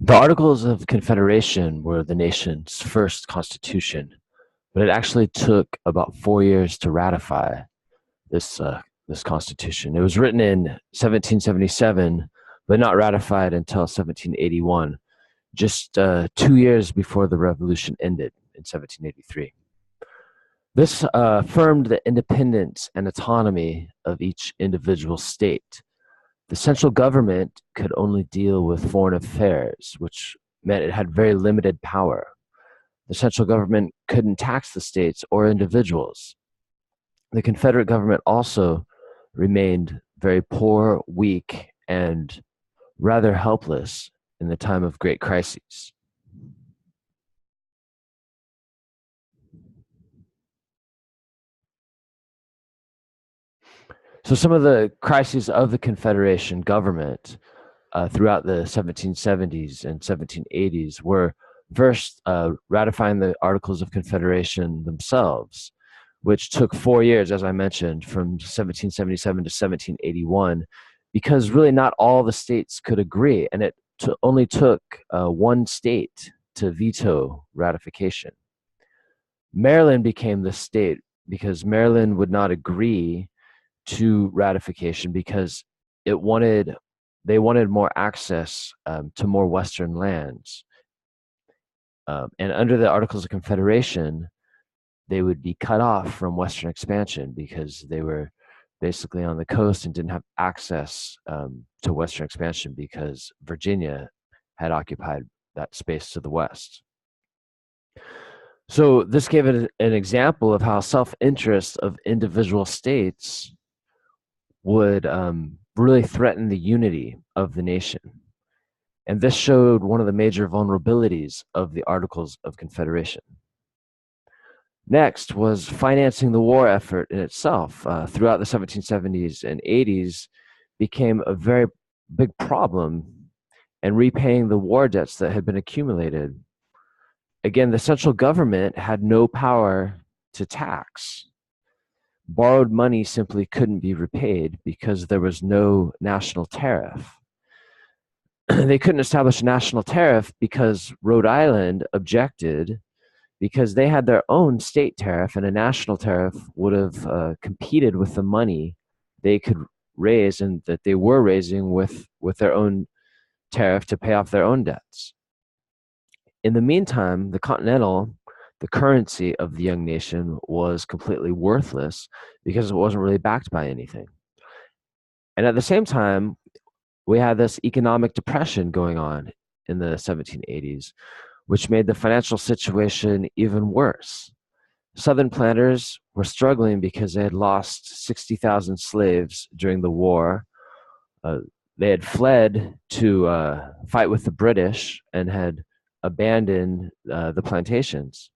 The Articles of Confederation were the nation's first constitution, but it actually took about 4 years to ratify this constitution. It was written in 1777, but not ratified until 1781, just 2 years before the revolution ended in 1783. This affirmed the independence and autonomy of each individual state. The central government could only deal with foreign affairs, which meant it had very limited power. The central government couldn't tax the states or individuals. The Confederate government also remained very poor, weak, and rather helpless in the time of great crises. So some of the crises of the Confederation government throughout the 1770s and 1780s were first ratifying the Articles of Confederation themselves, which took 4 years, as I mentioned, from 1777 to 1781, because really not all the states could agree, and it only took one state to veto ratification. Maryland became the state because Maryland would not agree to ratification because they wanted more access to more Western lands. And under the Articles of Confederation, they would be cut off from Western expansion because they were basically on the coast and didn't have access to Western expansion because Virginia had occupied that space to the west. So this gave it an example of how self-interest of individual states would really threaten the unity of the nation. And this showed one of the major vulnerabilities of the Articles of Confederation. Next was financing the war effort in itself. Throughout the 1770s and 80s became a very big problem, and repaying the war debts that had been accumulated. Again, the central government had no power to tax. Borrowed money simply couldn't be repaid because there was no national tariff. They couldn't establish a national tariff because Rhode Island objected, because they had their own state tariff, and a national tariff would have competed with the money they could raise and that they were raising with their own tariff to pay off their own debts. In the meantime, the currency of the young nation, was completely worthless because it wasn't really backed by anything. And at the same time, we had this economic depression going on in the 1780s, which made the financial situation even worse. Southern planters were struggling because they had lost 60,000 slaves during the war. They had fled to fight with the British and had abandoned the plantations.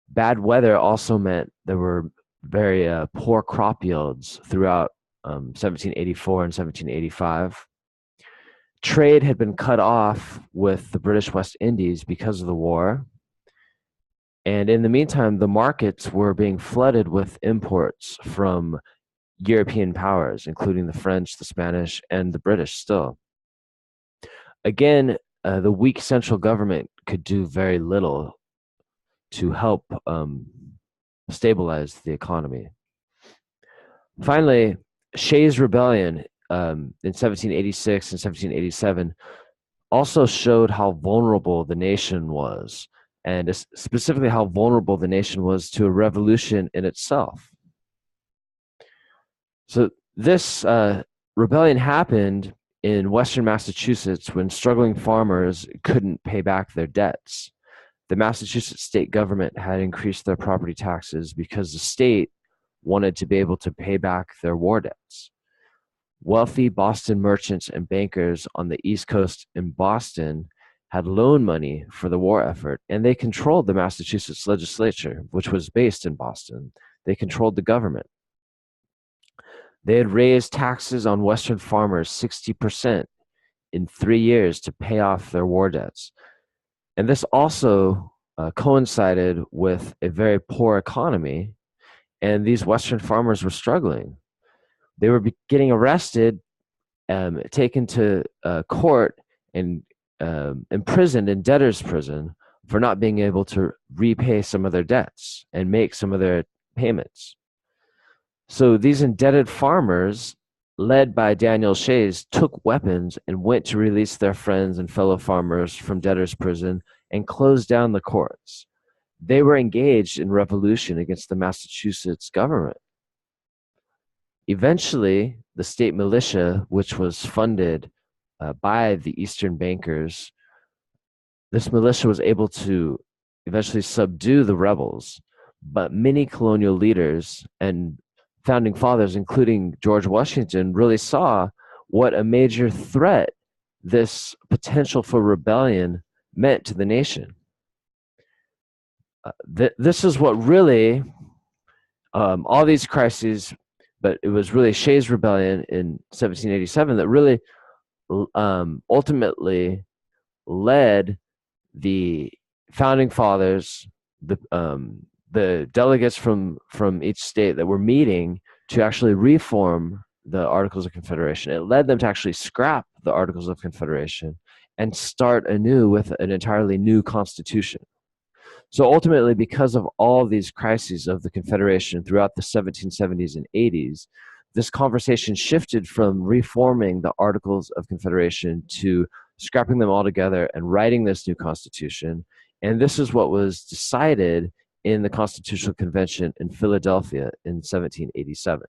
Bad weather also meant there were very poor crop yields throughout 1784 and 1785. Trade had been cut off with the British West Indies because of the war. And in the meantime, the markets were being flooded with imports from European powers, including the French, the Spanish, and the British still. Again, the weak central government could do very little to help stabilize the economy. Finally, Shay's rebellion in 1786 and 1787 also showed how vulnerable the nation was, and specifically how vulnerable the nation was to a revolution in itself. So this rebellion happened in Western Massachusetts when struggling farmers couldn't pay back their debts. The Massachusetts state government had increased their property taxes because the state wanted to be able to pay back their war debts. Wealthy Boston merchants and bankers on the East Coast in Boston had loaned money for the war effort, and they controlled the Massachusetts legislature, which was based in Boston. They controlled the government. They had raised taxes on Western farmers 60% in 3 years to pay off their war debts. And this also coincided with a very poor economy, and these Western farmers were struggling. They were getting arrested, taken to court, and imprisoned in debtor's prison for not being able to repay some of their debts and make some of their payments. So these indebted farmers, led by Daniel Shays, took weapons and went to release their friends and fellow farmers from debtor's prison and closed down the courts. They were engaged in revolution against the Massachusetts government. Eventually, the state militia, which was funded by the Eastern bankers, this militia was able to eventually subdue the rebels, but many colonial leaders and founding fathers, including George Washington, really saw what a major threat this potential for rebellion meant to the nation. This is what really, all these crises, but it was really Shay's rebellion in 1787 that really ultimately led the founding fathers, the delegates from each state that were meeting to actually reform the Articles of Confederation. It led them to actually scrap the Articles of Confederation and start anew with an entirely new constitution. So ultimately, because of all these crises of the Confederation throughout the 1770s and 80s, this conversation shifted from reforming the Articles of Confederation to scrapping them all together and writing this new constitution. And this is what was decided in the Constitutional Convention in Philadelphia in 1787.